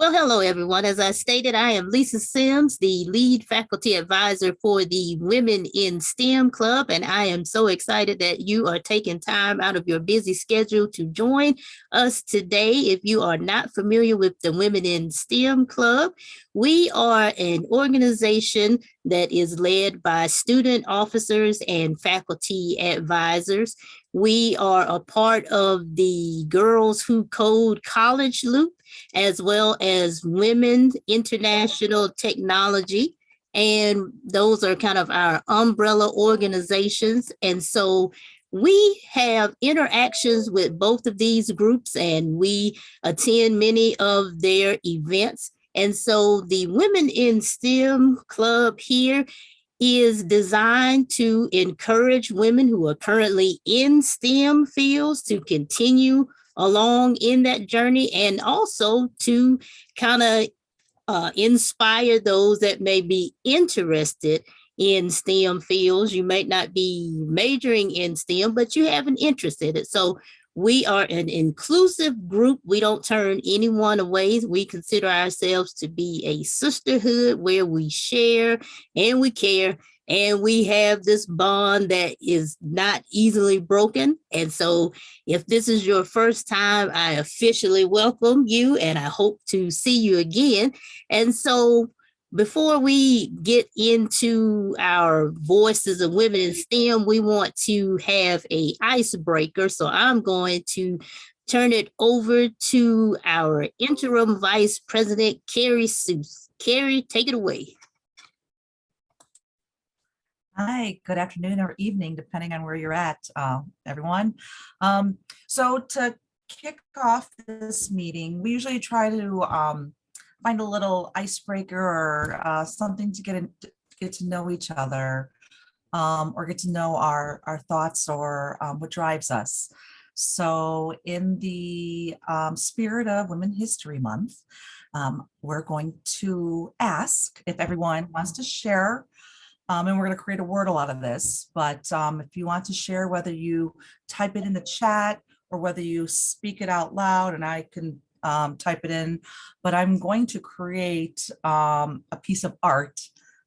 Well, hello, everyone. As I stated, I am Lisa Sims, the lead faculty advisor for the Women in STEM Club, and I am so excited that you are taking time out of your busy schedule to join us today. If you are not familiar with the Women in STEM Club, we are an organization that is led by student officers and faculty advisors. We are a part of the Girls Who Code College Loop, as well as Women International Technology. And those are kind of our umbrella organizations. And so we have interactions with both of these groups and we attend many of their events. And so the Women in STEM Club here is designed to encourage women who are currently in STEM fields to continue along in that journey, and also to kind of inspire those that may be interested in STEM fields. You might not be majoring in STEM, but you have an interest in it. So we are an inclusive group. We don't turn anyone away. We consider ourselves to be a sisterhood where we share and we care. And we have this bond that is not easily broken. And so if this is your first time, I officially welcome you and I hope to see you again. And so before we get into our voices of women in STEM, we want to have a icebreaker. So I'm going to turn it over to our interim vice president, Carrie Seuss. Carrie, take it away. Hi, good afternoon or evening, depending on where you're at, everyone. So to kick off this meeting, we usually try to find a little icebreaker or something to get to know each other, or get to know our thoughts or what drives us. So in the spirit of Women's History Month, we're going to ask if everyone wants to share, and we're going to create a Wordle out of this, but if you want to share, whether you type it in the chat or whether you speak it out loud and I can type it in, but I'm going to create a piece of art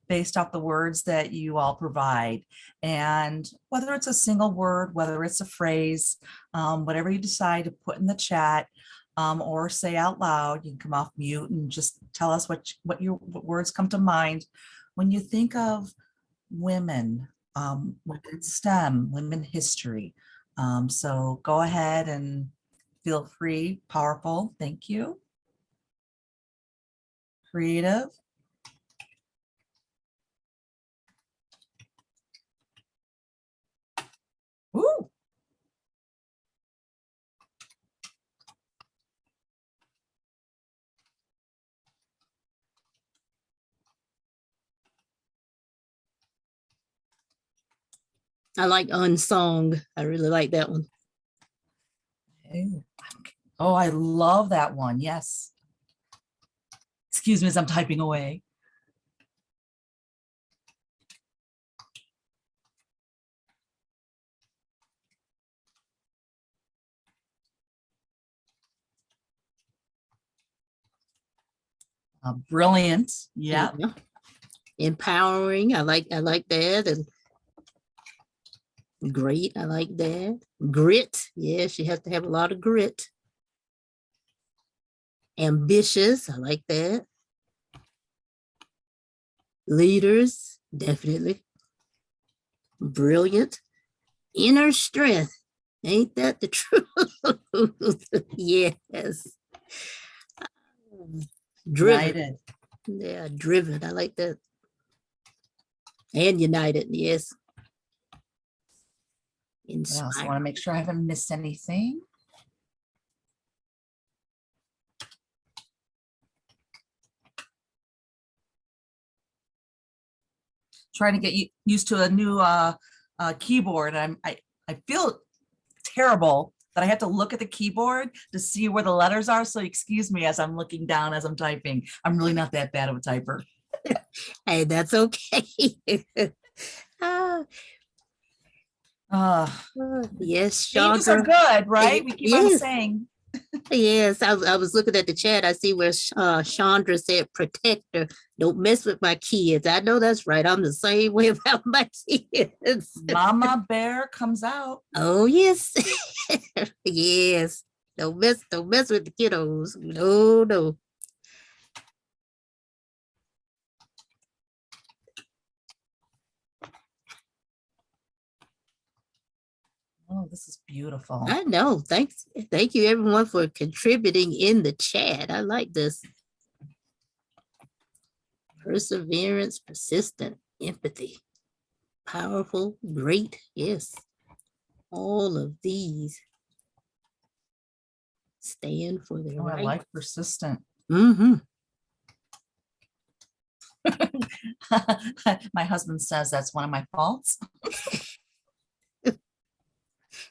based off the words that you all provide. And whether it's a single word, whether it's a phrase, whatever you decide to put in the chat or say out loud, you can come off mute and just tell us what words come to mind when you think of women, women STEM, women history. So go ahead and feel free. Powerful. Thank you. Creative. Ooh. I like Unsung. I really like that one. Oh, I love that one. Yes. Excuse me as I'm typing away. Brilliant. Yeah. Empowering. I like that. And great. I like that. Grit. Yeah, she has to have a lot of grit. Ambitious. I like that. Leaders. Definitely. Brilliant. Inner strength. Ain't that the truth? Yes. Driven. United. Yeah, driven. I like that. And united. Yes. I also want to make sure I haven't missed anything. Trying to get used to a new keyboard. I feel terrible that I have to look at the keyboard to see where the letters are. So excuse me as I'm looking down as I'm typing. I'm really not that bad of a typer. Hey, that's okay. Yes, Changes are good, right? We keep on saying. Yes, I was looking at the chat. I see where Chandra said protector. Don't mess with my kids. I know that's right. I'm the same way about my kids. Mama bear comes out. Oh yes. Yes. Don't mess with the kiddos. No, no. Oh, this is beautiful. I know. Thanks. Thank you everyone for contributing in the chat. I like this. Perseverance, persistent, empathy, powerful, great. Yes. All of these stand for their Oh, I right. like persistent. Mm-hmm. My husband says that's one of my faults.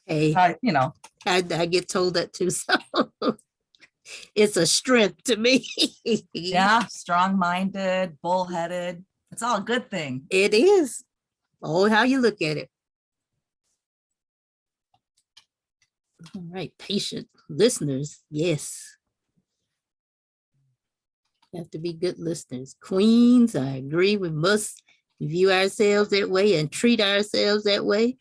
Hey, You know, I get told that too. So it's a strength to me. yeah, strong-minded, bullheaded. It's all a good thing. It is. Oh, how you look at it. All right, patient listeners. Yes. You have to be good listeners. Queens, I agree. We must view ourselves that way and treat ourselves that way.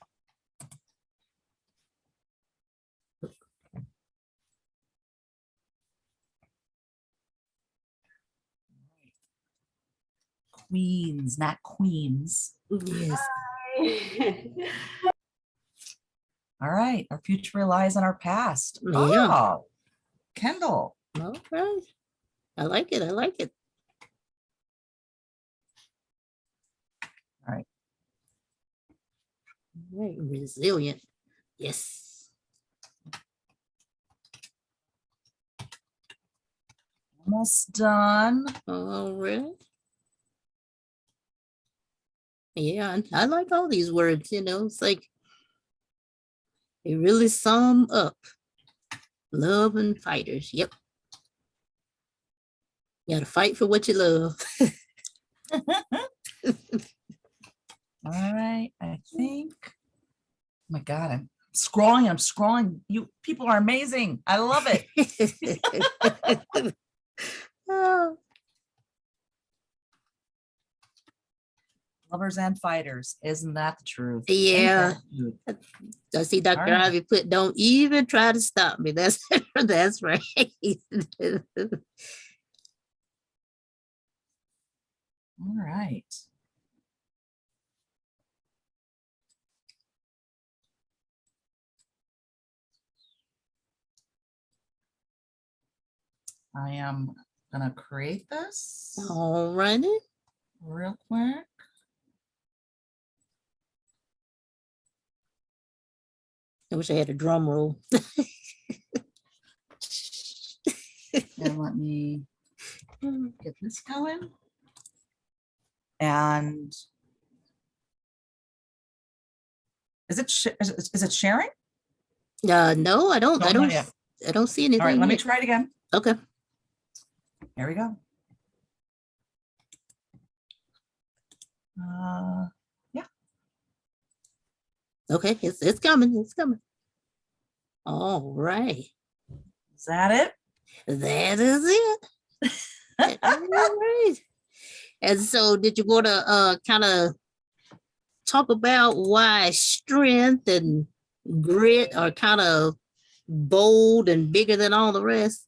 Queens, not queens. Yes. All right, our future relies on our past. Yeah. Oh, Kendall. All right. I like it. I like it. All right. All right. Resilient. Yes. Almost done. All right. Yeah, I like all these words, it's like they really sum up love and fighters. Yep. You gotta fight for what you love. All right, I think. Oh my God, I'm scrolling. You people are amazing. I love it. Oh, Lovers and fighters. Isn't that the truth? yeah. Ain't that the truth? I see Dr. All right. Ivy put, don't even try to stop me. That's that's right. All right. I am gonna create this All righty. real quick. I wish I had a drum roll. And let me get this going. And is it sharing? No, I don't. No, not yet. I don't see anything. All right, let me yet. try it again. Okay. Here we go. Yeah. Okay, it's coming. It's coming. All right. Is that it? That is it. All right. And so did you want to kind of talk about why strength and grit are kind of bold and bigger than all the rest?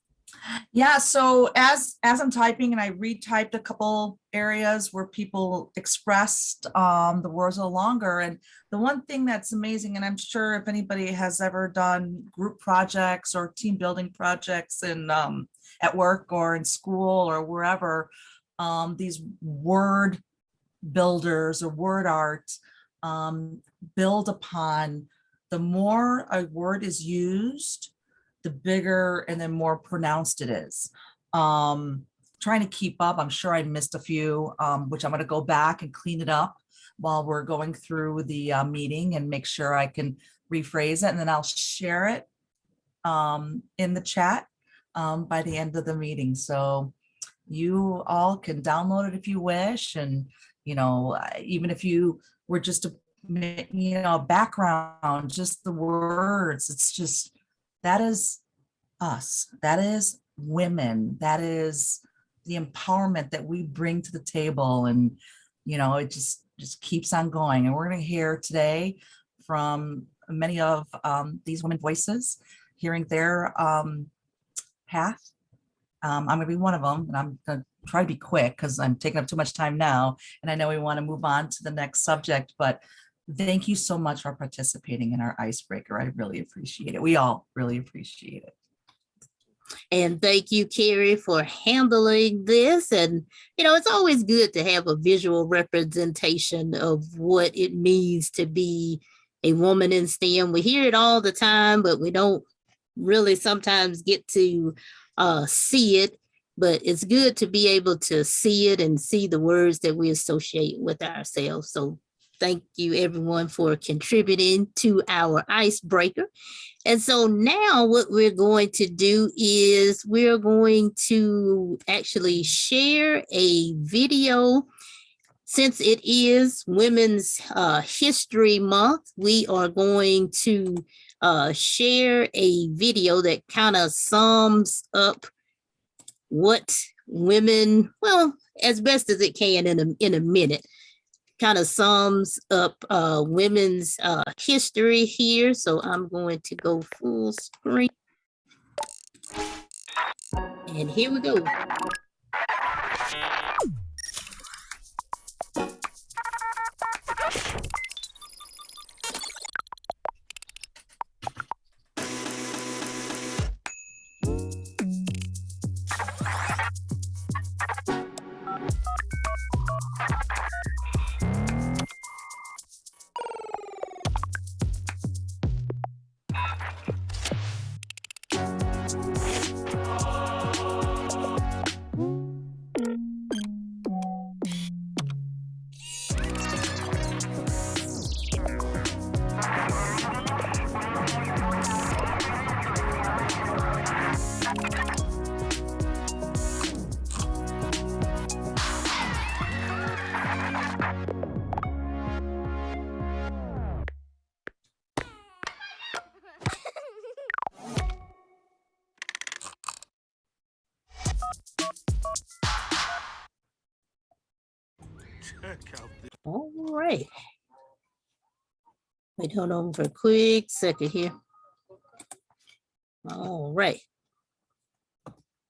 Yeah, so as I'm typing, and I retyped a couple areas where people expressed the words a little longer. And the one thing that's amazing, and I'm sure if anybody has ever done group projects or team building projects in at work or in school or wherever, these word builders or word art build upon the more a word is used, the bigger and then more pronounced it is. Trying to keep up. I'm sure I missed a few, which I'm going to go back and clean it up while we're going through the meeting and make sure I can rephrase it. And then I'll share it in the chat by the end of the meeting. So you all can download it if you wish. And, even if you were just a background, just the words, it's just, that is us. That is women. That is the empowerment that we bring to the table. And, it just keeps on going. And we're going to hear today from many of these women voices, hearing their path. I'm going to be one of them, and I'm going to try to be quick because I'm taking up too much time now. And I know we want to move on to the next subject, but thank you so much for participating in our icebreaker. I really appreciate it. We all really appreciate it. And thank you, Carrie, for handling this. And, it's always good to have a visual representation of what it means to be a woman in STEM. We hear it all the time, but we don't really sometimes get to see it. But it's good to be able to see it and see the words that we associate with ourselves. So thank you, everyone, for contributing to our icebreaker. And so now what we're going to do is we're going to actually share a video. Since it is Women's History Month, we are going to share a video that kind of sums up what women, well, as best as it can in a minute, kind of sums up women's history here. So I'm going to go full screen. And here we go. All right. Wait, hold on for a quick second here. All right.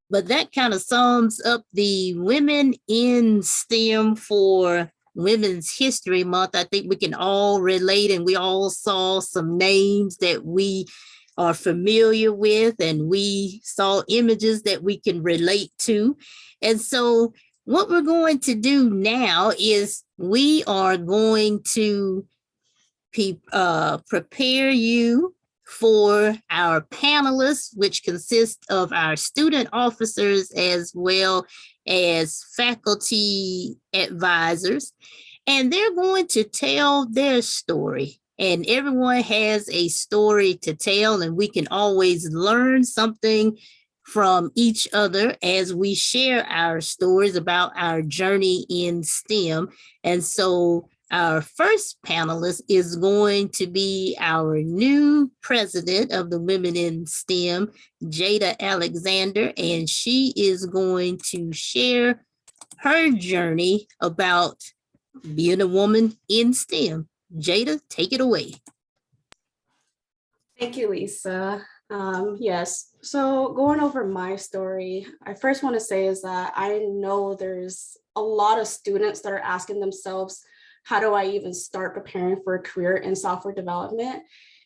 But that kind of sums up the Women in STEM for Women's History Month. I think we can all relate, and we all saw some names that we are familiar with, and we saw images that we can relate to. And so what we're going to do now is we are going to prepare you for our panelists, which consist of our student officers as well as faculty advisors. And they're going to tell their story. And everyone has a story to tell, and we can always learn something from each other as we share our stories about our journey in STEM. And so our first panelist is going to be our new president of the Women in STEM, Jada Alexander, and she is going to share her journey about being a woman in STEM. Jada, take it away. Thank you, Lisa. Yes, so going over my story, I first want to say is that I know there's a lot of students that are asking themselves, how do I even start preparing for a career in software development?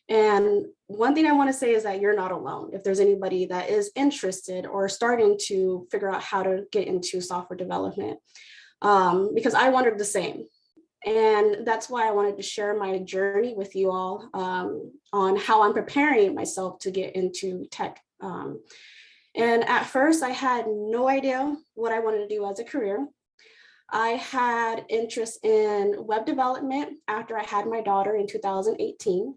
And one thing I want to say is that you're not alone. If there's anybody that is interested or starting to figure out how to get into software development, because I wondered the same. And that's why I wanted to share my journey with you all on how I'm preparing myself to get into tech. And at first, I had no idea what I wanted to do as a career. I had interest in web development after I had my daughter in 2018.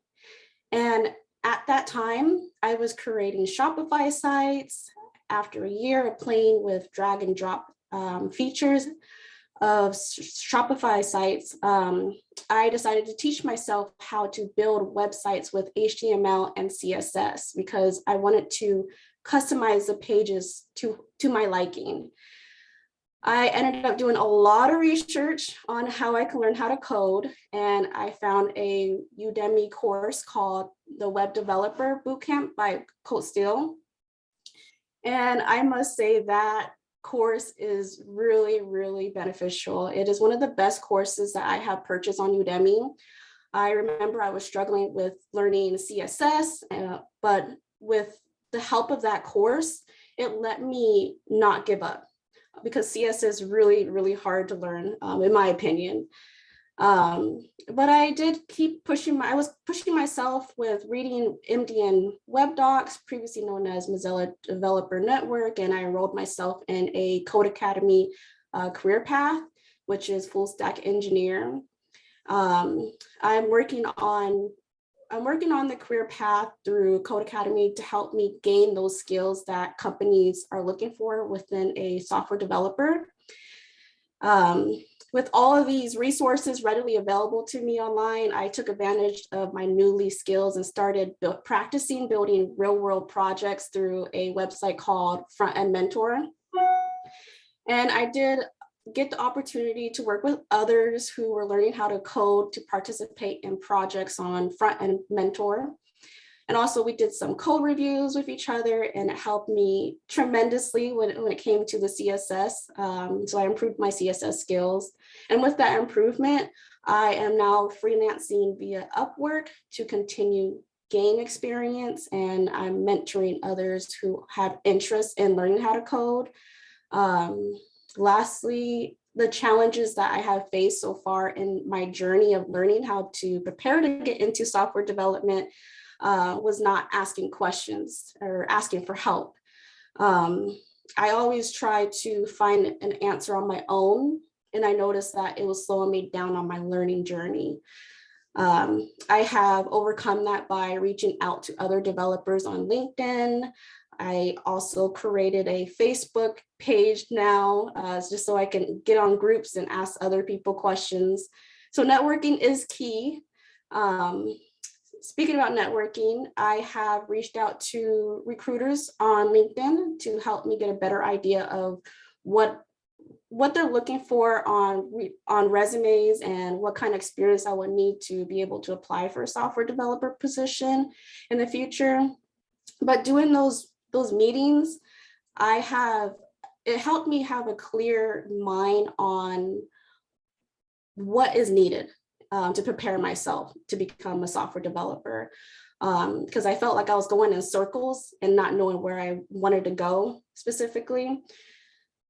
And at that time, I was creating Shopify sites. After a year of playing with drag and drop features of Shopify sites, I decided to teach myself how to build websites with HTML and CSS because I wanted to customize the pages to my liking. I ended up doing a lot of research on how I can learn how to code, and I found a Udemy course called the Web Developer Bootcamp by Colt Steele. And I must say that course is really, really beneficial. It is one of the best courses that I have purchased on Udemy. I remember I was struggling with learning CSS, but with the help of that course, it let me not give up, because CSS is really, really hard to learn, in my opinion. But I did keep I was pushing myself with reading MDN Web Docs, previously known as Mozilla Developer Network, and I enrolled myself in a Code Academy career path, which is full stack engineer. I'm working on the career path through Code Academy to help me gain those skills that companies are looking for within a software developer. With all of these resources readily available to me online, I took advantage of my newly skills and started practicing building real world projects through a website called Front End Mentor. And I did get the opportunity to work with others who were learning how to code to participate in projects on Front End Mentor. And also we did some code reviews with each other, and it helped me tremendously when it came to the CSS. So I improved my CSS skills. And with that improvement, I am now freelancing via Upwork to continue gain experience, and I'm mentoring others who have interest in learning how to code. Lastly, the challenges that I have faced so far in my journey of learning how to prepare to get into software development was not asking questions or asking for help. I always try to find an answer on my own, and I noticed that it was slowing me down on my learning journey. I have overcome that by reaching out to other developers on LinkedIn. I also created a Facebook page now, just so I can get on groups and ask other people questions. So networking is key. Speaking about networking, I have reached out to recruiters on LinkedIn to help me get a better idea of what they're looking for on resumes and what kind of experience I would need to be able to apply for a software developer position in the future. But doing those meetings, it helped me have a clear mind on what is needed to prepare myself to become a software developer, because I felt like I was going in circles and not knowing where I wanted to go specifically.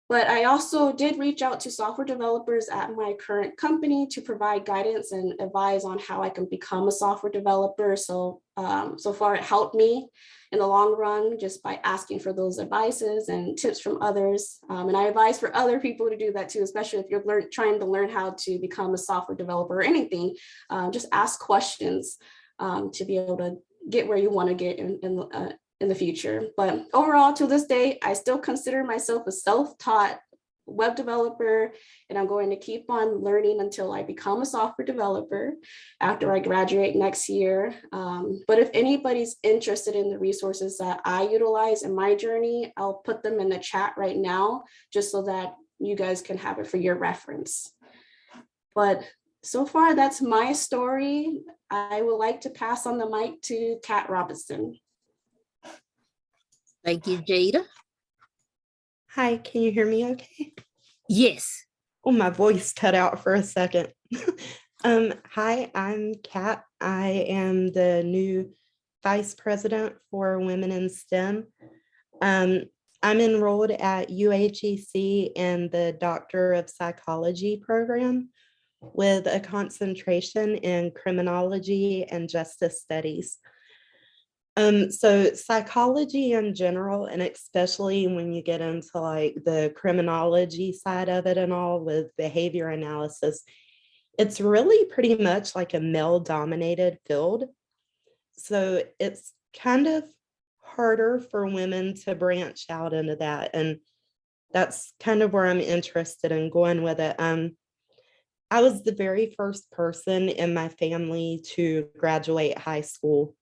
But I also did reach out to software developers at my current company to provide guidance and advise on how I can become a software developer. So far it helped me in the long run just by asking for those advices and tips from others. And I advise for other people to do that too, especially if you're trying to learn how to become a software developer or anything. Just ask questions to be able to get where you want to get in the future. But overall, to this day, I still consider myself a self-taught web developer, and I'm going to keep on learning until I become a software developer after I graduate next year. But if anybody's interested in the resources that I utilize in my journey, I'll put them in the chat right now, just so that you guys can have it for your reference. But so far, that's my story. I would like to pass on the mic to Kat Robinson. Thank you, Jada. Hi, can you hear me okay? Yes. Oh, my voice cut out for a second. Hi, I'm Kat. I am the new Vice President for Women in STEM. I'm enrolled at UHEC in the Doctor of Psychology program with a concentration in criminology and justice studies. So psychology in general, and especially when you get into like the criminology side of it and all with behavior analysis, it's really pretty much like a male-dominated field. So it's kind of harder for women to branch out into that. And that's kind of where I'm interested in going with it. I was the very first person in my family to graduate high school.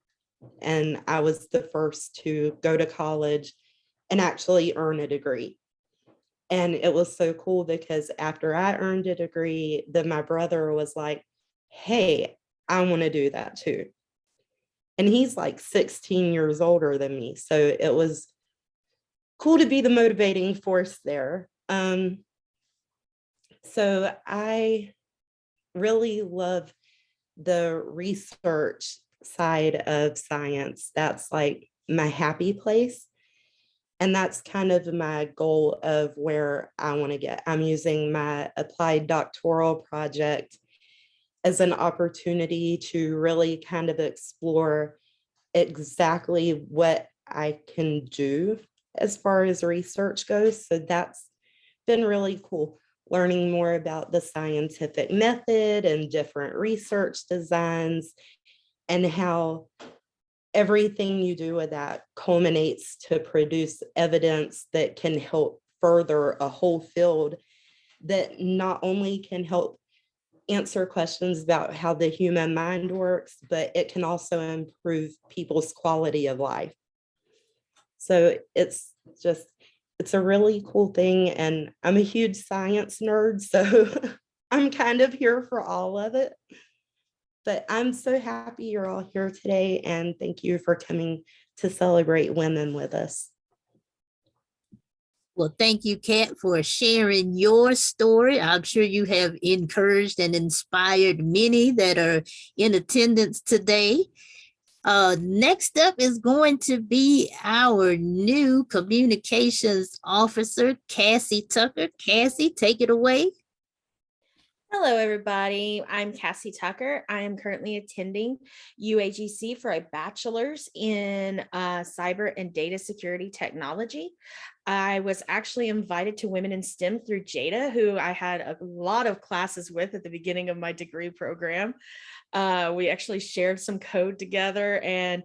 And I was the first to go to college and actually earn a degree. And it was so cool because after I earned a degree, then my brother was like, hey, I want to do that too. And he's like 16 years older than me. So it was cool to be the motivating force there. So I really love the research side of science. That's like my happy place. And that's kind of my goal of where I want to get. I'm using my applied doctoral project as an opportunity to really kind of explore exactly what I can do as far as research goes. So that's been really cool, learning more about the scientific method and different research designs and how everything you do with that culminates to produce evidence that can help further a whole field that not only can help answer questions about how the human mind works, but it can also improve people's quality of life. So it's a really cool thing. And I'm a huge science nerd, so I'm kind of here for all of it. But I'm so happy you're all here today, and thank you for coming to celebrate women with us. Well, thank you, Kat, for sharing your story. I'm sure you have encouraged and inspired many that are in attendance today. Next up is going to be our new communications officer, Cassie Tucker. Cassie, take it away. Hello, everybody. I'm Cassie Tucker. I am currently attending UAGC for a bachelor's in cyber and data security technology. I was actually invited to Women in STEM through Jada, who I had a lot of classes with at the beginning of my degree program. We actually shared some code together, and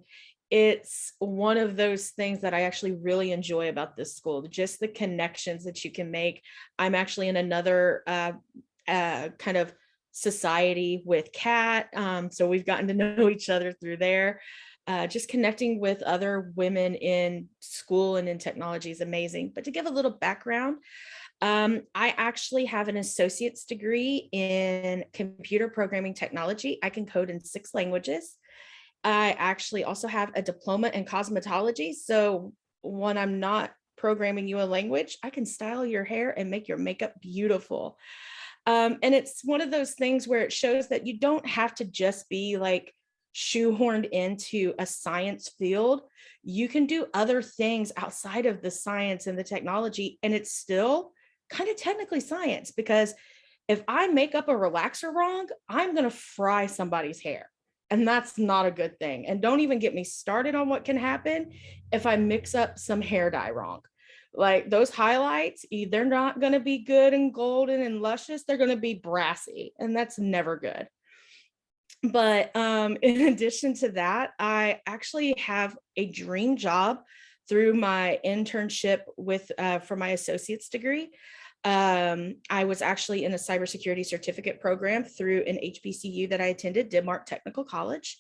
it's one of those things that I actually really enjoy about this school, just the connections that you can make. I'm actually in another kind of society with Kat. So we've gotten to know each other through there. Just connecting with other women in school and in technology is amazing. But to give a little background, I actually have an associate's degree in computer programming technology. I can code in 6 languages. I actually also have a diploma in cosmetology. So when I'm not programming you a language, I can style your hair and make your makeup beautiful. And it's one of those things where it shows that you don't have to just be like shoehorned into a science field. You can do other things outside of the science and the technology, and it's still kind of technically science, because if I make up a relaxer wrong, I'm going to fry somebody's hair. And that's not a good thing. And don't even get me started on what can happen if I mix up some hair dye wrong. Like those highlights, they're not going to be good and golden and luscious. They're going to be brassy, and that's never good. But in addition to that, I actually have a dream job through my internship with for my associate's degree. I was actually in a cybersecurity certificate program through an HBCU that I attended, Denmark Technical College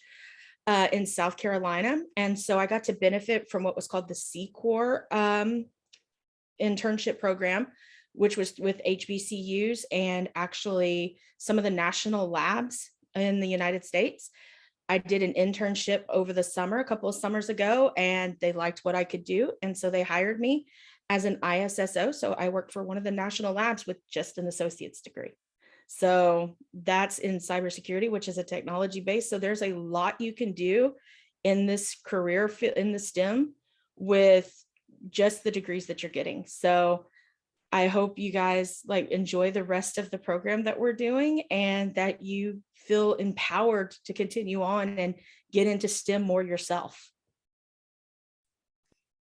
in South Carolina. And so I got to benefit from what was called the C Corps internship program, which was with HBCUs and actually some of the national labs in the United States. I did an internship over the summer, a couple of summers ago, and they liked what I could do. And so they hired me as an ISSO. So I worked for one of the national labs with just an associate's degree. So that's in cybersecurity, which is a technology base. So there's a lot you can do in this career in the STEM with just the degrees that you're getting. So I hope you guys like enjoy the rest of the program that we're doing, and that you feel empowered to continue on and get into STEM more yourself.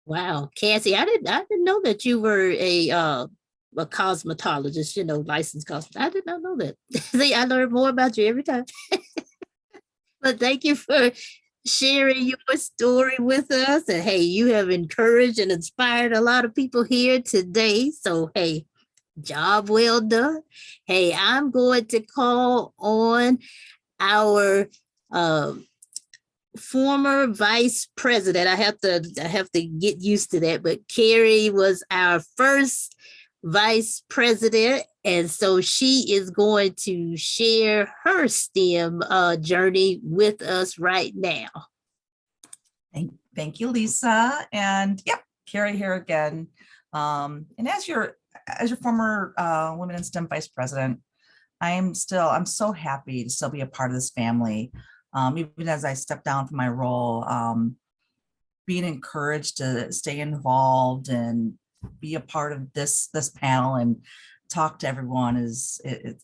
Wow, Cassie, I didn't know that you were a cosmetologist, licensed cosmetologist. I did not know that. See, I learn more about you every time. But thank you for sharing your story with us. And hey, you have encouraged and inspired a lot of people here today. So hey, job well done. Hey, I'm going to call on our former vice president. I have to get used to that, but Carrie was our first vice president, and so she is going to share her STEM journey with us right now. Thank you, Lisa. And yep, Carrie here again. And as your former Women in STEM Vice President, I'm so happy to still be a part of this family. Even as I step down from my role, being encouraged to stay involved and be a part of this panel and talk to everyone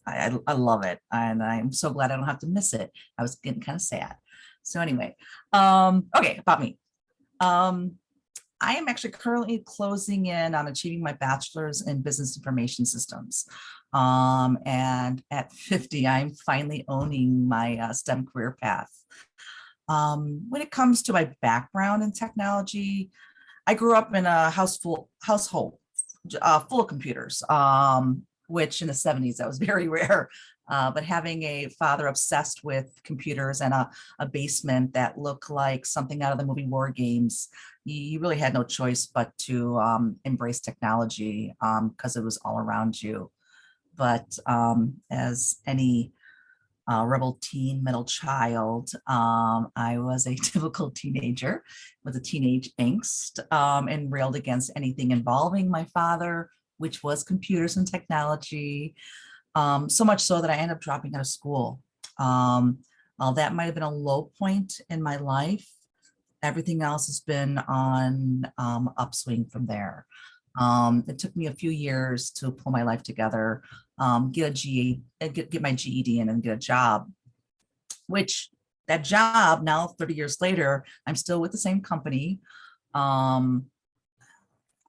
I love it, and I'm so glad I don't have to miss it. I was getting kind of sad. So anyway, okay, about me. I am actually currently closing in on achieving my bachelor's in business information systems. And at 50, I'm finally owning my STEM career path. When it comes to my background in technology, I grew up in a household full of computers, which in the 70s, that was very rare. But having a father obsessed with computers and a basement that looked like something out of the movie War Games, you really had no choice but to embrace technology because it was all around you. But as any rebel teen middle child, I was a typical teenager with a teenage angst and railed against anything involving my father, which was computers and technology. So much so that I ended up dropping out of school. That might have been a low point in my life. Everything else has been on upswing from there. It took me a few years to pull my life together, get my GED in and get a job, which that job now 30 years later, I'm still with the same company. I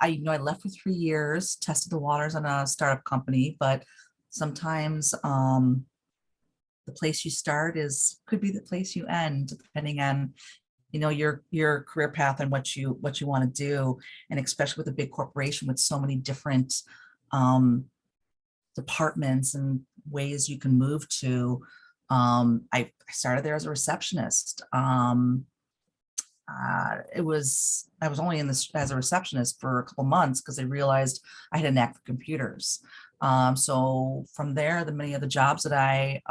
left for 3 years, tested the waters on a startup company, but sometimes the place you start could be the place you end, depending on your career path and what you want to do, and especially with a big corporation with so many different departments and ways you can move to. I started there as a receptionist. I was only in this as a receptionist for a couple months because I realized I had a knack for computers. So from there, the many of the jobs that I,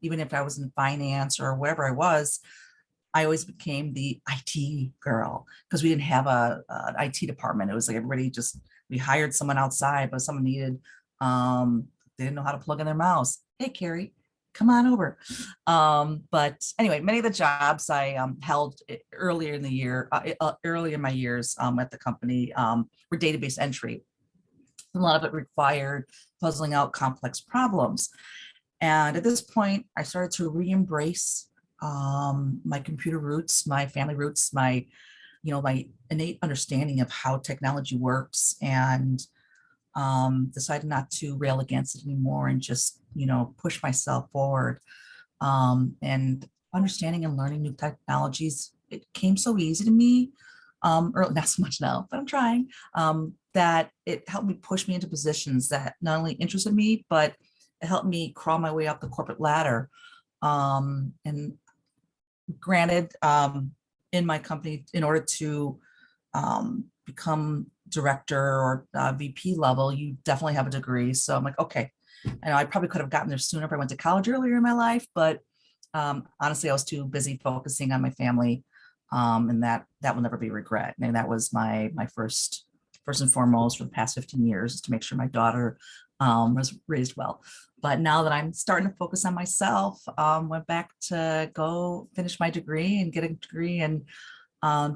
even if I was in finance or wherever I was, I always became the IT girl because we didn't have an IT department. It was like we hired someone outside, but someone needed, they didn't know how to plug in their mouse. Hey, Carrie, come on over. But anyway, many of the jobs I held earlier in the year, early in my years at the company were database entry. A lot of it required puzzling out complex problems. And at this point, I started to re-embrace my computer roots, my family roots, my innate understanding of how technology works, and decided not to rail against it anymore and just, push myself forward. And understanding and learning new technologies, it came so easy to me, or not so much now, but I'm trying, that it helped me push me into positions that not only interested me, but it helped me crawl my way up the corporate ladder. And granted, in my company, in order to become director or VP level, you definitely have a degree. So I'm like, okay, I probably could have gotten there sooner if I went to college earlier in my life, but honestly, I was too busy focusing on my family, and that will never be a regret. And that was my first and foremost for the past 15 years, to make sure my daughter was raised well. But now that I'm starting to focus on myself, went back to go finish my degree and get a degree in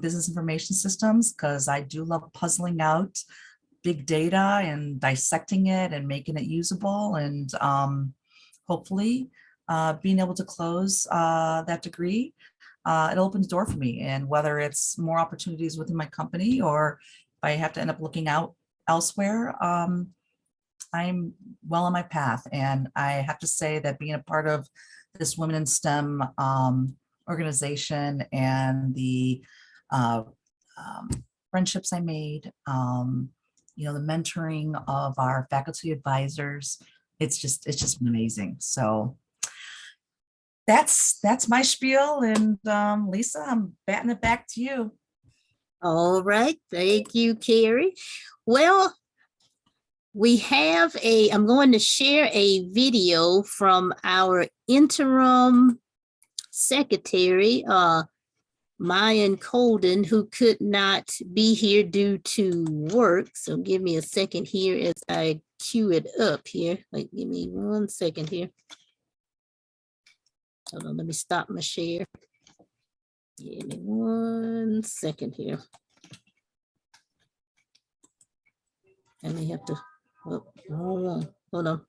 business information systems, because I do love puzzling out big data and dissecting it and making it usable, and hopefully being able to close that degree. It opens the door for me, and whether it's more opportunities within my company or if I have to end up looking out elsewhere, I'm well on my path. And I have to say that being a part of this Women in STEM organization and the friendships I made, the mentoring of our faculty advisors, it's just been amazing. So That's my spiel. And Lisa, I'm batting it back to you. All right, thank you, Carrie. Well, I'm going to share a video from our interim secretary, Mayan Colden, who could not be here due to work. So give me a second here as I cue it up here. Like, give me 1 second here. Hold on, let me stop my share. Give me 1 second here. I may have to, oh, hold on.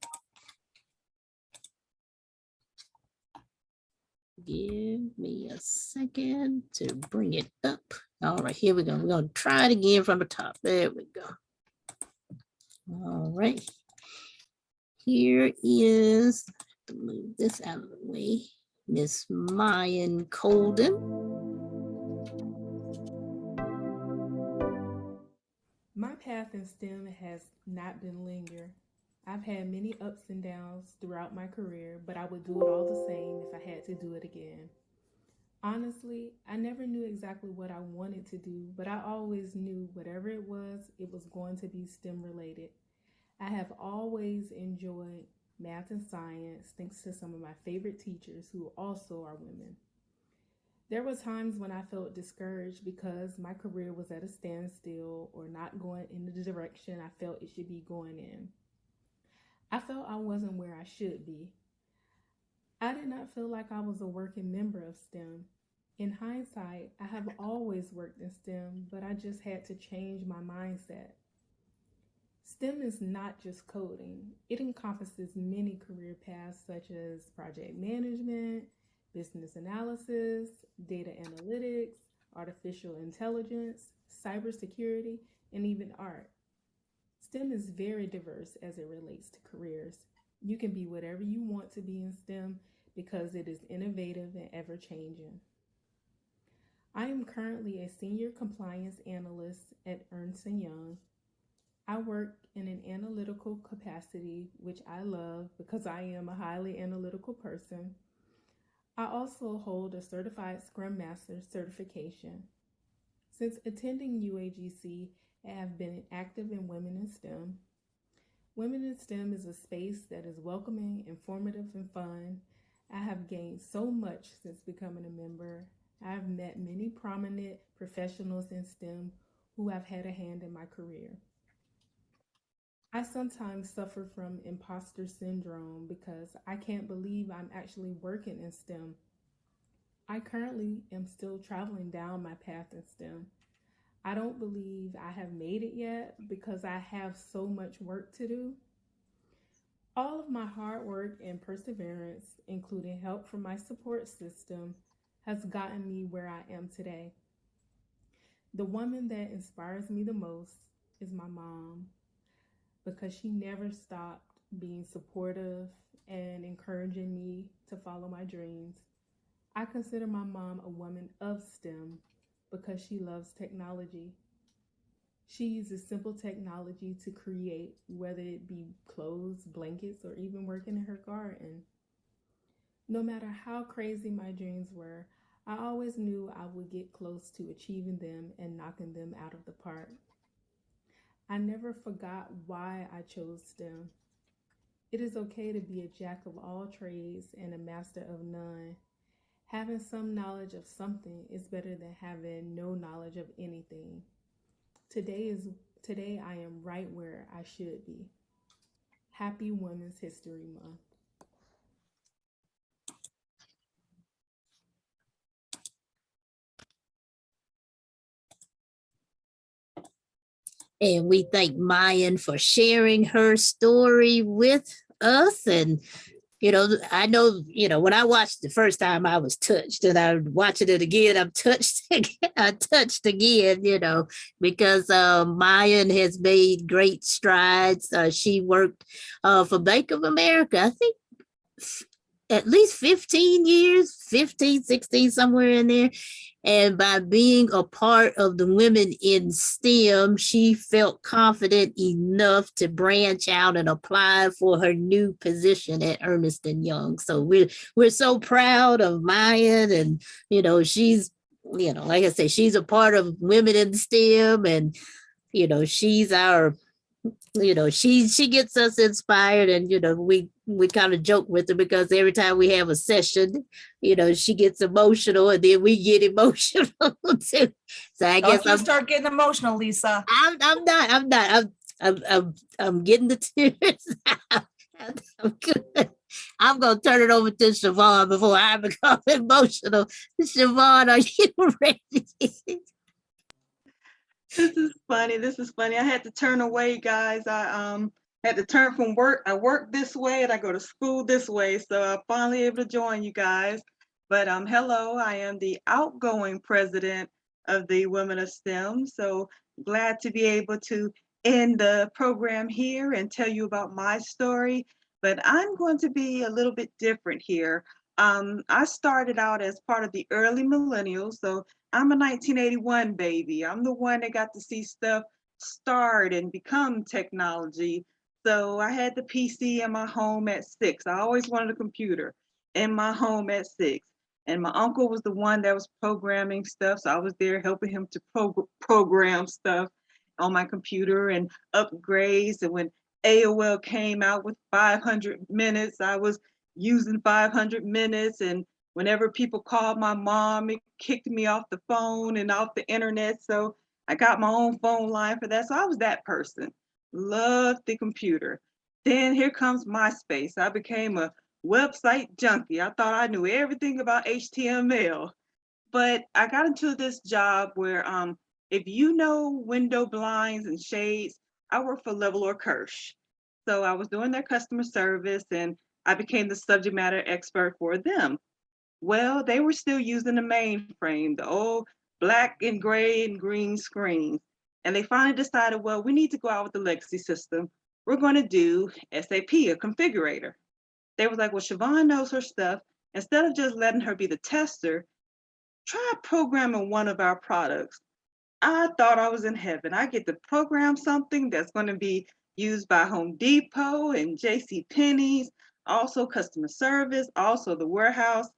Give me a second to bring it up. All right, here we go. We're going to try it again from the top. There we go. All right. Here is, to move this out of the way, Miss Mayan Colden. My path in STEM has not been linear. I've had many ups and downs throughout my career, but I would do it all the same if I had to do it again. Honestly, I never knew exactly what I wanted to do, but I always knew whatever it was going to be STEM related. I have always enjoyed math and science thanks to some of my favorite teachers who also are women. There were times when I felt discouraged because my career was at a standstill or not going in the direction I felt it should be going in. I felt I wasn't where I should be. I did not feel like I was a working member of STEM. In hindsight, I have always worked in STEM, but I just had to change my mindset. STEM is not just coding. It encompasses many career paths such as project management, business analysis, data analytics, artificial intelligence, cybersecurity, and even art. STEM is very diverse as it relates to careers. You can be whatever you want to be in STEM because it is innovative and ever-changing. I am currently a senior compliance analyst at Ernst & Young. I work in an analytical capacity, which I love because I am a highly analytical person. I also hold a certified Scrum Master certification. Since attending UAGC, I have been active in Women in STEM. Women in STEM is a space that is welcoming, informative, and fun. I have gained so much since becoming a member. I have met many prominent professionals in STEM who have had a hand in my career. I sometimes suffer from imposter syndrome because I can't believe I'm actually working in STEM. I currently am still traveling down my path in STEM. I don't believe I have made it yet because I have so much work to do. All of my hard work and perseverance, including help from my support system, has gotten me where I am today. The woman that inspires me the most is my mom, because she never stopped being supportive and encouraging me to follow my dreams. I consider my mom a woman of STEM because she loves technology. She uses simple technology to create, whether it be clothes, blankets, or even working in her garden. No matter how crazy my dreams were, I always knew I would get close to achieving them and knocking them out of the park. I never forgot why I chose STEM. It is okay to be a jack of all trades and a master of none. Having some knowledge of something is better than having no knowledge of anything. Today I am right where I should be. Happy Women's History Month. And we thank Mayan for sharing her story with us. And, I know, when I watched the first time, I was touched, and I'm watching it again. I'm touched. I touched again, because Mayan has made great strides. She worked for Bank of America, I think at least 15 years, 15, 16, somewhere in there. And by being a part of the Women in STEM, she felt confident enough to branch out and apply for her new position at Ernst and Young. So we're so proud of Maya, and she's, like I say, she's a part of Women in STEM, and she's our, she gets us inspired, and we kind of joke with her because every time we have a session, she gets emotional, and then we get emotional too. So I guess Don't you start getting emotional, Lisa. I'm getting the tears out. I'm good. I'm gonna turn it over to Siobhan before I become emotional. Siobhan, are you ready? This is funny. This is funny. I had to turn away, guys. I had to turn from work. I work this way and I go to school this way. So I'm finally able to join you guys. But hello, I am the outgoing president of the Women of STEM. So glad to be able to end the program here and tell you about my story. But I'm going to be a little bit different here. I started out as part of the early millennials. So I'm a 1981 baby. I'm the one that got to see stuff start and become technology. So I had the PC in my home at 6. I always wanted a computer in my home at 6. And my uncle was the one that was programming stuff. So I was there helping him to program stuff on my computer and upgrades. And when AOL came out with 500 minutes, I was using 500 minutes. And whenever people called my mom, it kicked me off the phone and off the internet. So I got my own phone line for that. So I was that person. Loved the computer. Then here comes MySpace. I became a website junkie. I thought I knew everything about HTML. But I got into this job where if you know window blinds and shades, I work for Level or Kirsch. So I was doing their customer service and I became the subject matter expert for them. Well, they were still using the mainframe, the old black and gray and green screens. And they finally decided, well, we need to go out with the legacy system. We're going to do SAP, a configurator. They was like, well, Siobhan knows her stuff. Instead of just letting her be the tester, try programming one of our products. I thought I was in heaven. I get to program something that's going to be used by Home Depot and JC Penney's, also customer service, also the warehouse.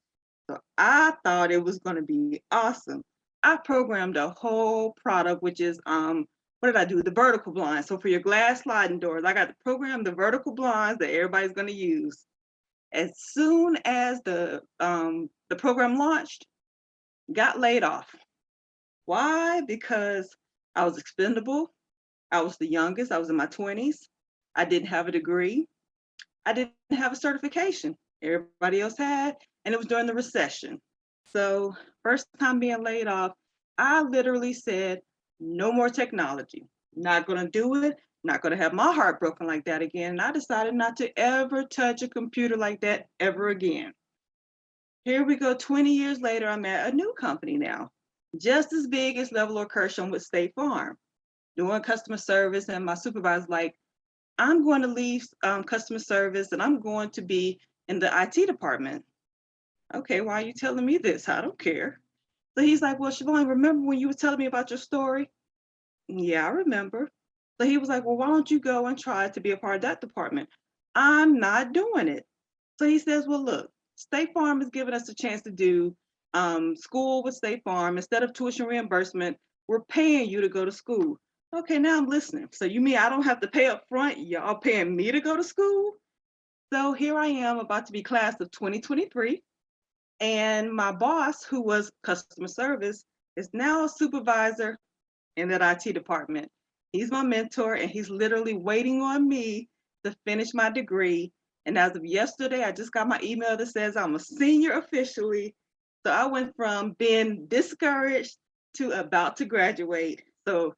So I thought it was going to be awesome. I programmed a whole product, which is what did I do? The vertical blinds. So for your glass sliding doors, I got to program the vertical blinds that everybody's going to use. As soon as the program launched, got laid off. Why? Because I was expendable. I was the youngest. I was in my 20s. I didn't have a degree. I didn't have a certification. Everybody else had, and it was during the recession. So first time being laid off, I literally said, no more technology. Not going to do it. Not going to have my heart broken like that again. And I decided not to ever touch a computer like that ever again. Here we go, 20 years later, I'm at a new company now, just as big as Level or Kirsch with State Farm, doing customer service. And my supervisor's like, I'm going to leave customer service and I'm going to be in the IT department. Okay, why are you telling me this? I don't care. So he's like, well, Siobhan, remember when you were telling me about your story? Yeah, I remember. So he was like, well, why don't you go and try to be a part of that department? I'm not doing it. So he says, well, look, State Farm is giving us a chance to do school with State Farm. Instead of tuition reimbursement, we're paying you to go to school. Okay, now I'm listening. So you mean I don't have to pay up front? Y'all paying me to go to school? So here I am about to be class of 2023. And my boss, who was customer service, is now a supervisor in that IT department. He's my mentor and he's literally waiting on me to finish my degree. And as of yesterday, I just got my email that says I'm a senior officially. So I went from being discouraged to about to graduate. So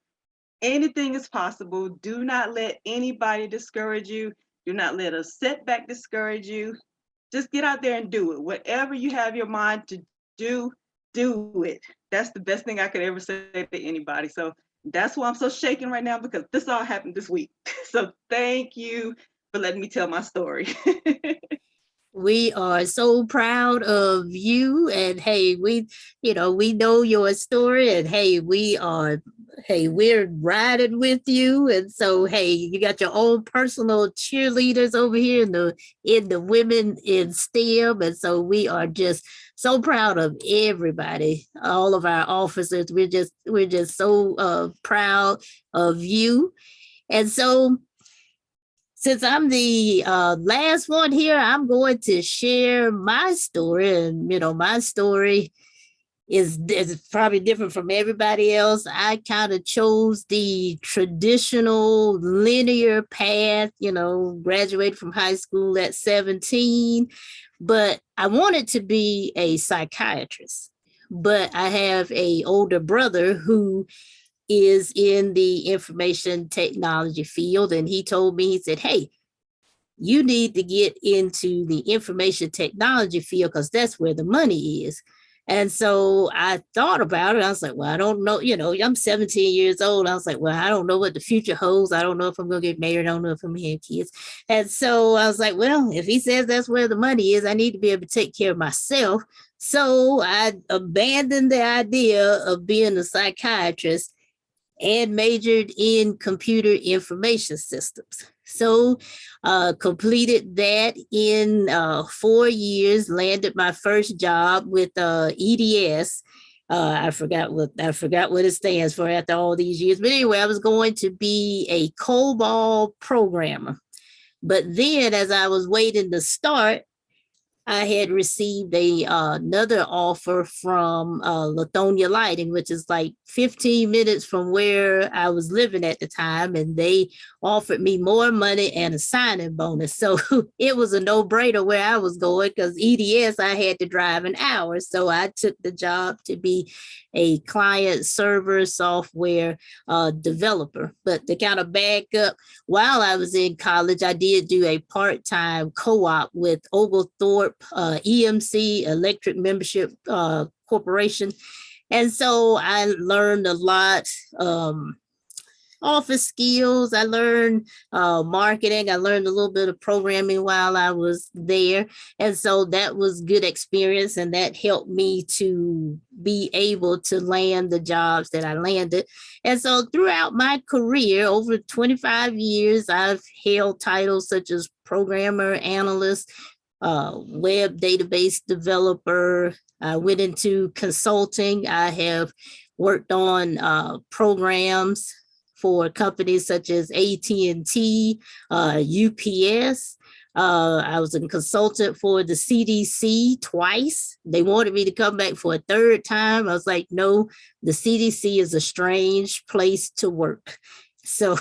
anything is possible. Do not let anybody discourage you. Do not let a setback discourage you. Just get out there and do it. Whatever you have your mind to do, do it. That's the best thing I could ever say to anybody. So that's why I'm so shaken right now, because this all happened this week. So thank you for letting me tell my story. We are so proud of you. And hey, we know your story. And hey, we're riding with you. And so, hey, you got your own personal cheerleaders over here in the women in STEM. And so we are just so proud of everybody, all of our officers. We're just so proud of you. And so, since I'm the last one here, I'm going to share my story. And, my story is probably different from everybody else. I kind of chose the traditional linear path, graduated from high school at 17, but I wanted to be a psychiatrist. But I have an older brother who is in the information technology field. And he told me, he said, hey, you need to get into the information technology field because that's where the money is. And so I thought about it. I was like, well, I don't know. I'm 17 years old. I was like, well, I don't know what the future holds. I don't know if I'm going to get married. I don't know if I'm going to have kids. And so I was like, well, if he says that's where the money is, I need to be able to take care of myself. So I abandoned the idea of being a psychiatrist and majored in computer information systems. So completed that in 4 years, landed my first job with EDS. I forgot what it stands for after all these years. But anyway, I was going to be a COBOL programmer. But then as I was waiting to start, I had received another offer from Lithonia Lighting, which is like 15 minutes from where I was living at the time. And they offered me more money and a signing bonus. So it was a no-brainer where I was going because EDS, I had to drive an hour. So I took the job to be a client server software developer. But to kind of back up, while I was in college, I did do a part-time co-op with Oglethorpe EMC, Electric Membership Corporation. And so I learned a lot, office skills. I learned marketing. I learned a little bit of programming while I was there. And so that was good experience. And that helped me to be able to land the jobs that I landed. And so throughout my career, over 25 years, I've held titles such as programmer, analyst, web database developer. I went into consulting. I have worked on programs for companies such as AT&T, UPS. I was a consultant for the CDC twice. They wanted me to come back for a third time. I was like, no, the CDC is a strange place to work. So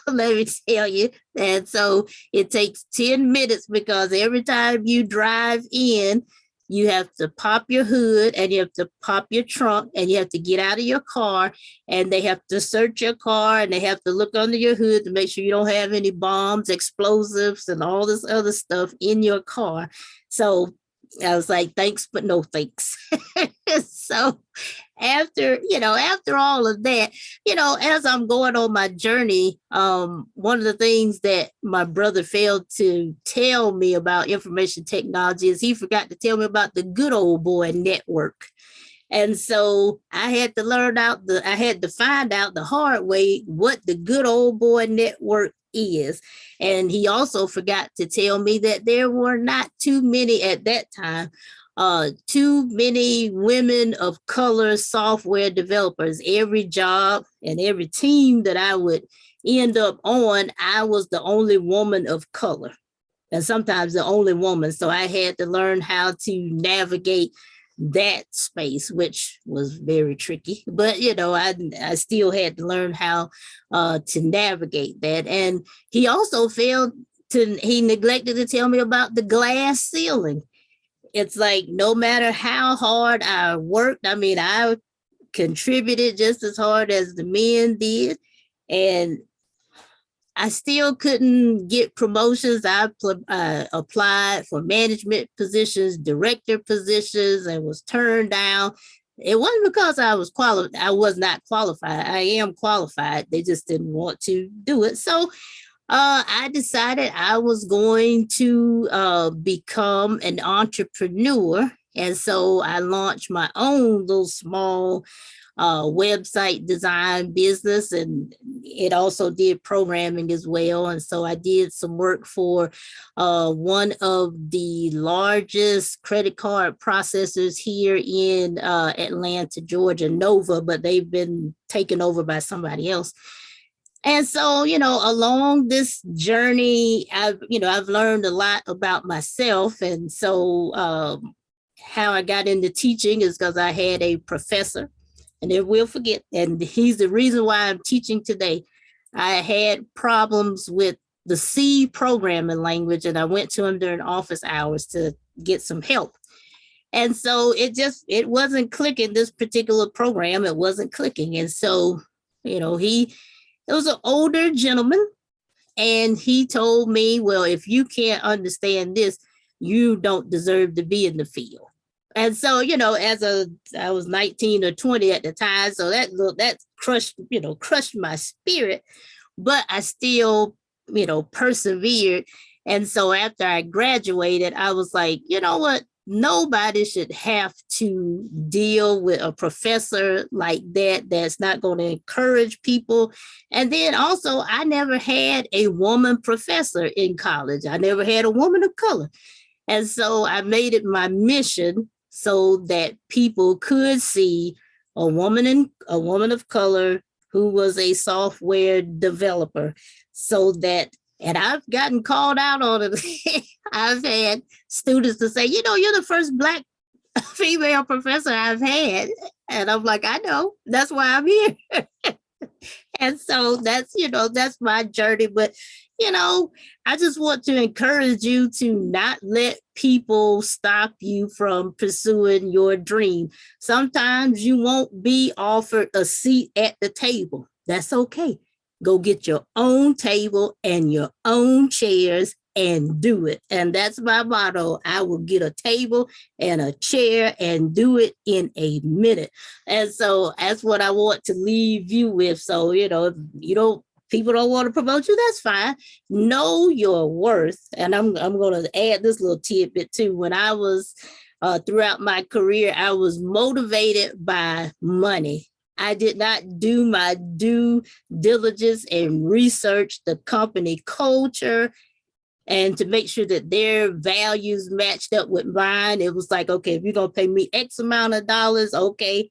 let me tell you. And so it takes 10 minutes because every time you drive in, you have to pop your hood and you have to pop your trunk and you have to get out of your car and they have to search your car and they have to look under your hood to make sure you don't have any bombs, explosives, and all this other stuff in your car. So I was like, thanks, but no thanks. So after all of that, as I'm going on my journey, one of the things that my brother failed to tell me about information technology is he forgot to tell me about the good old boy network. And so I had to find out the hard way what the good old boy network is. And he also forgot to tell me that there were not too many at that time, too many women of color software developers. Every job and every team that I would end up on, I was the only woman of color and sometimes the only woman. So I had to learn how to navigate that space, which was very tricky. But, I still had to learn how to navigate that. And he also he neglected to tell me about the glass ceiling. It's like, no matter how hard I worked, I contributed just as hard as the men did. And I still couldn't get promotions. I applied for management positions, director positions, and was turned down. It wasn't because I was qualified. I was not qualified. I am qualified. They just didn't want to do it. So I decided I was going to become an entrepreneur. And so I launched my own little small website design business, and it also did programming as well. And so I did some work for one of the largest credit card processors here in Atlanta, Georgia, Nova, but they've been taken over by somebody else. And so, along this journey, I've learned a lot about myself. And so, how I got into teaching is because I had a professor, and they will forget, and he's the reason why I'm teaching today. I had problems with the C programming language, and I went to him during office hours to get some help. And so it wasn't clicking, this particular program, it wasn't clicking. And so, it was an older gentleman, and he told me, well, if you can't understand this, you don't deserve to be in the field. And so, I was 19 or 20 at the time, so that crushed my spirit, but I still, persevered. And so after I graduated, I was like, you know what? Nobody should have to deal with a professor like that that's not going to encourage people. And then also, I never had a woman professor in college. I never had a woman of color. And so I made it my mission so that people could see a woman of color who was a software developer, so that, and I've gotten called out on it. I've had students to say, you're the first Black female professor I've had. And I'm like, I know, that's why I'm here. And so that's my journey. But, I just want to encourage you to not let people stop you from pursuing your dream. Sometimes you won't be offered a seat at the table. That's okay. Go get your own table and your own chairs and do it. And that's my motto. I will get a table and a chair and do it in a minute. And so that's what I want to leave you with. So, if people don't want to promote you, that's fine. Know your worth. And I'm going to add this little tidbit too. When I was throughout my career, I was motivated by money. I did not do my due diligence and research the company culture and to make sure that their values matched up with mine. It was like, okay, if you're going to pay me X amount of dollars, okay,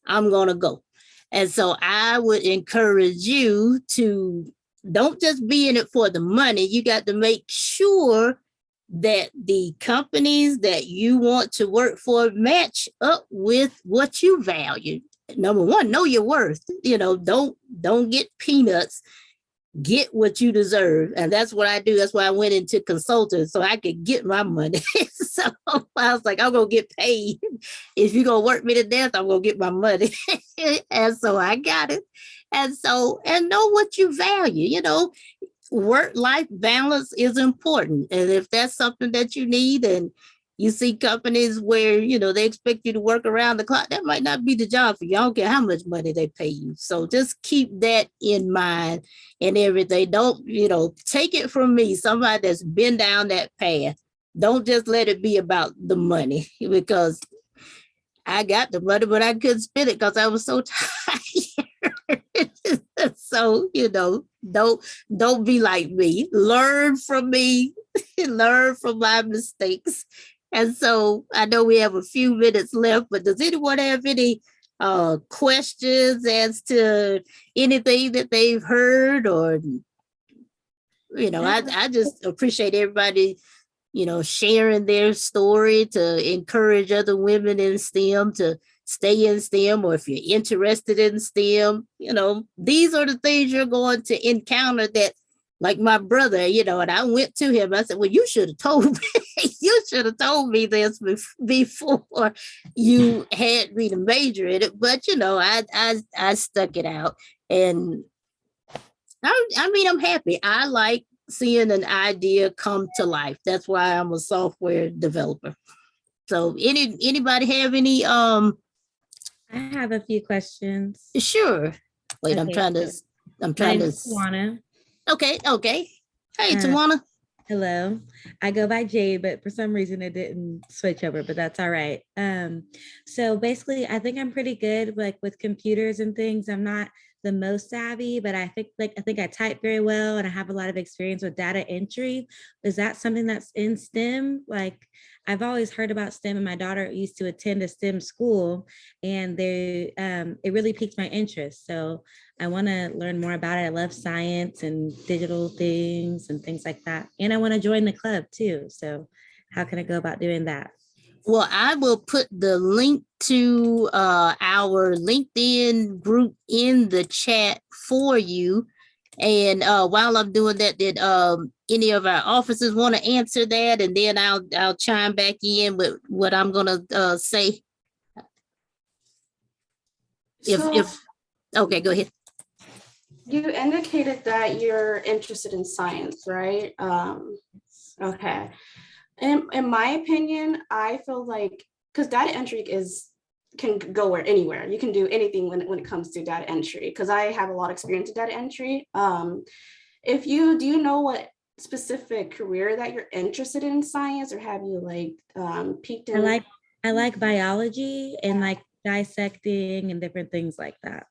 I'm going to go. And so I would encourage you to don't just be in it for the money. You got to make sure that the companies that you want to work for match up with what you value. Number one, know your worth. Don't get peanuts. Get what you deserve. And that's what I do. That's why I went into consulting, so I could get my money. So I was like, I'm going to get paid. If you're going to work me to death, I'm going to get my money. And so I got it. And know what you value. Work-life balance is important. And if that's something that you need, and you see companies where, they expect you to work around the clock, that might not be the job for you. I don't care how much money they pay you. So just keep that in mind and everything. Don't, take it from me, somebody that's been down that path. Don't just let it be about the money, because I got the money, but I couldn't spend it because I was so tired. So, don't be like me. Learn from me, learn from my mistakes. And so I know we have a few minutes left, but does anyone have any questions as to anything that they've heard? Or, I just appreciate everybody, sharing their story to encourage other women in STEM to stay in STEM, or if you're interested in STEM, these are the things you're going to encounter that, like my brother, and I went to him, I said, well, you should have told me, you should have told me this before you had me to major in it. But, I stuck it out. And I'm happy. I like seeing an idea come to life. That's why I'm a software developer. So anybody have any, I have a few questions. sure. Wait, Okay, I'm trying to My name is Tawana. Okay. Hey, Uh, Tawana. Hello. I go by Jade, but for some reason it didn't switch over, but that's all right. So basically I think I'm pretty good like with computers and things. I'm not the most savvy, but I think I type very well and I have a lot of experience with data entry. Is that something that's in STEM? Like I've always heard about STEM and my daughter used to attend a STEM school and it really piqued my interest. So I want to learn more about it. I love science and digital things and things like that. And I want to join the club too. So how can I go about doing that? Well, I will put the link to our LinkedIn group in the chat for you. And while I'm doing that, did any of our officers want to answer that? And then I'll chime back in with what I'm gonna say. So Okay, go ahead. you indicated that you're interested in science, right? Okay. In my opinion, I feel like because data entry can go anywhere. You can do anything when it comes to data entry. Because I have a lot of experience in data entry. Do you know what specific career that you're interested in science, or have you peaked in? I like biology and like dissecting and different things like that.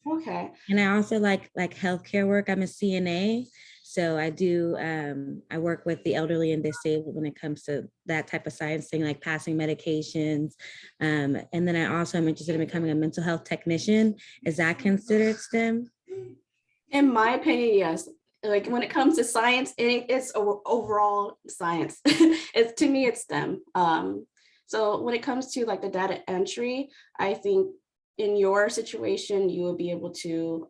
Okay. And I also like healthcare work. I'm a CNA. So I work with the elderly and disabled when it comes to that type of science thing, like passing medications. And then I also am interested in becoming a mental health technician. Is that considered STEM? In my opinion, yes. Like when it comes to science, it's overall science. To me, it's STEM. So when it comes to like the data entry, I think in your situation, you will be able to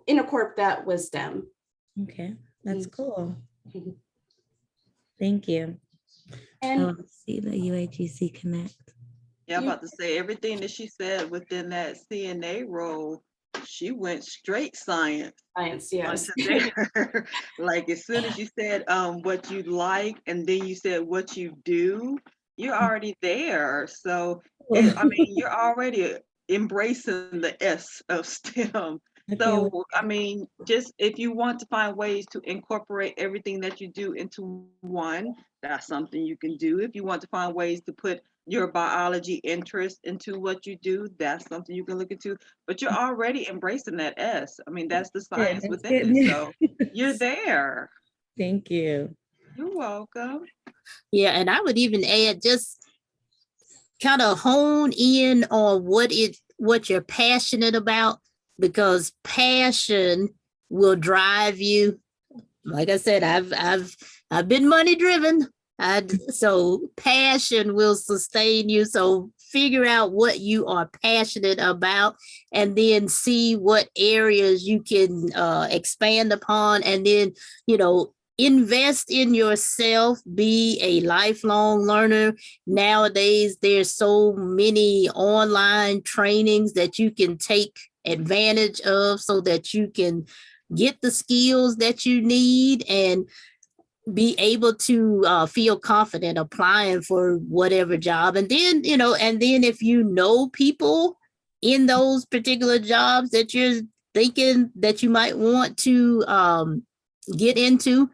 incorporate that with STEM. Okay, that's Mhm. cool. Thank you. And I'll see the UAGC Connect. Yeah, I'm about to say everything that she said within that CNA role, she went straight science. science, yes. Onto there. Like as soon as you said what you like and then you said what you do, you're already there. So I mean, you're already embracing the S of STEM. Okay, So I mean, just if you want to find ways to incorporate everything that you do into one, that's something you can do. If you want to find ways to put your biology interest into what you do, that's something you can look into. But you're already embracing that S. I mean, that's the science that's within good it. So news. you're there. Thank you. You're welcome. Yeah, and I would even add just kind of hone in on what you're passionate about, because passion will drive you. Like I said, I've been money driven. So passion will sustain you. So figure out what you are passionate about and then see what areas you can expand upon, and then, invest in yourself, be a lifelong learner. Nowadays, there's so many online trainings that you can take advantage of so that you can get the skills that you need and be able to feel confident applying for whatever job. And then, if you know people in those particular jobs that you're thinking that you might want to get into,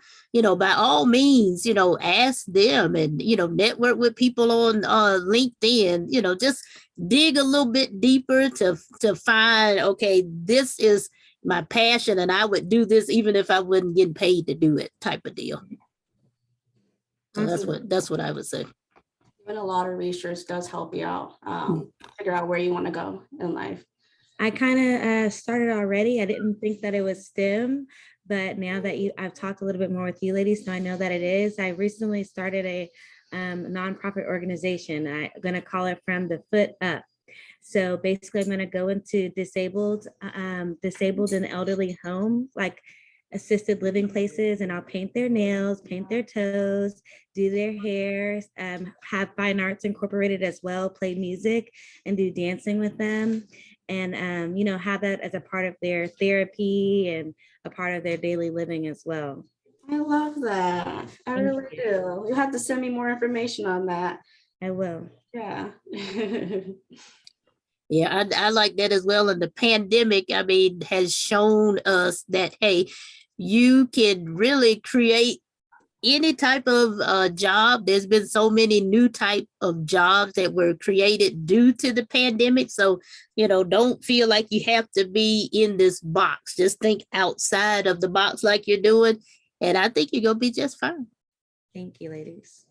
by all means, ask them and, network with people on LinkedIn, just dig a little bit deeper to find, okay, this is my passion and I would do this even if I wasn't getting paid to do it, type of deal. So that's what I would say. Doing a lot of research does help you out, figure out where you want to go in life. I kind of started already. I didn't think that it was STEM, but now that I've talked a little bit more with you ladies, so I know that it is. I recently started a nonprofit organization. I'm going to call it From the Foot Up. So basically, I'm going to go into disabled and elderly home, like assisted living places, and I'll paint their nails, paint their toes, do their hair, have fine arts incorporated as well, play music and do dancing with them. And, have that as a part of their therapy and a part of their daily living as well. I love that. I really do. You have to send me more information on that. I will. Yeah. Yeah, I like that as well. And the pandemic, has shown us that, hey, you can really create any type of job. There's been so many new type of jobs that were created due to the pandemic. So, don't feel like you have to be in this box. Just think outside of the box like you're doing. And I think you're going to be just fine. Thank you, ladies.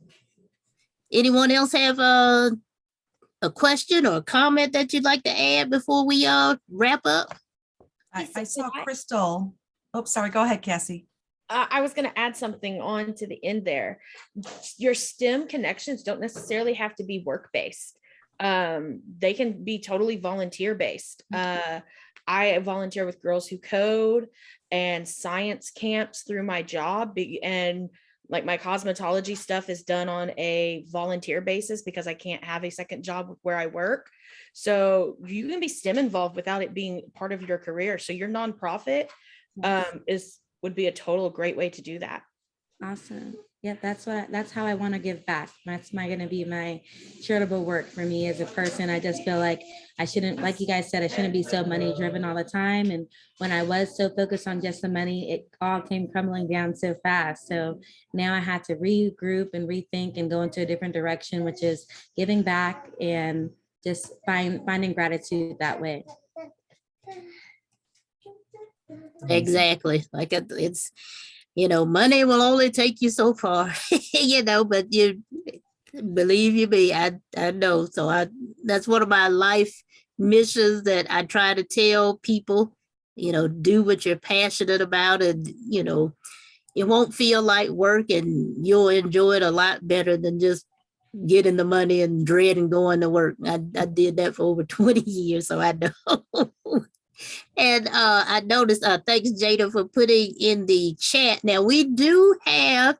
Anyone else have a question or a comment that you'd like to add before we wrap up? I saw Crystal. Oh, sorry. Go ahead, Cassie. I was going to add something on to the end there. Your STEM connections don't necessarily have to be work-based. They can be totally volunteer-based. I volunteer with Girls Who Code and science camps through my job. And like my cosmetology stuff is done on a volunteer basis because I can't have a second job where I work. So you can be STEM involved without it being part of your career. So your nonprofit would be a total great way to do that. Awesome. Yeah, that's how I want to give back. That's going to be my charitable work for me as a person. I just feel like I shouldn't, like you guys said, I shouldn't be so money driven all the time. And when I was so focused on just the money, it all came crumbling down so fast. So now I had to regroup and rethink and go into a different direction, which is giving back and just finding gratitude that way. Exactly. Like it's, money will only take you so far, but you believe me, I know. So that's one of my life missions that I try to tell people, do what you're passionate about, and, it won't feel like work, and you'll enjoy it a lot better than just getting the money and dreading going to work. I did that for over 20 years, so I know. And I noticed, thanks Jada for putting in the chat. Now we do have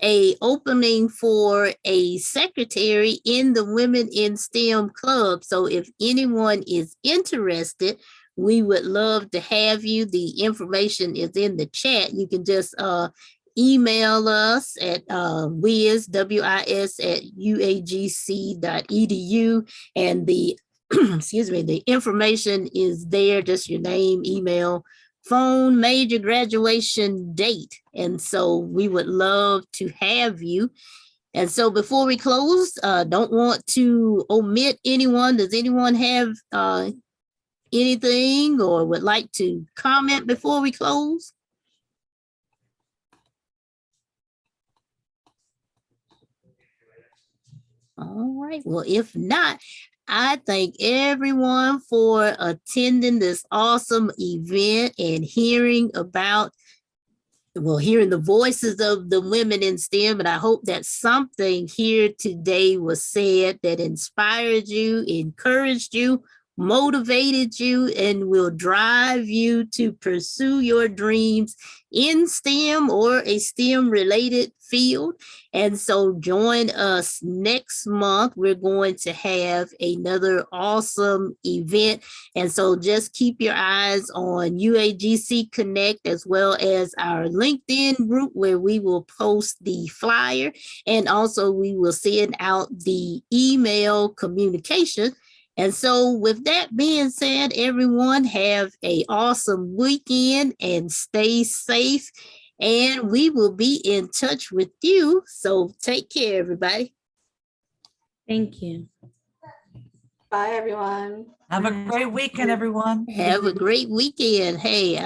a opening for a secretary in the Women in STEM Club. So if anyone is interested, we would love to have you. The information is in the chat. You can just email us at WIS at uagc.edu, and the excuse me, the information is there, just your name, email, phone, major, graduation date. And so we would love to have you. And so before we close, don't want to omit anyone. Does anyone have anything or would like to comment before we close? All right. Well, if not, I thank everyone for attending this awesome event and hearing the voices of the women in STEM. And I hope that something here today was said that inspired you, encouraged you, motivated you, and will drive you to pursue your dreams in STEM or a STEM related field. And so join us next month. We're going to have another awesome event. And so just keep your eyes on UAGC Connect, as well as our LinkedIn group, where we will post the flyer, and also we will send out the email communication. And so with that being said, everyone have an awesome weekend and stay safe. And we will be in touch with you. So take care, everybody. Thank you. Bye, everyone. Have a great weekend, everyone. Have a great weekend. Hey,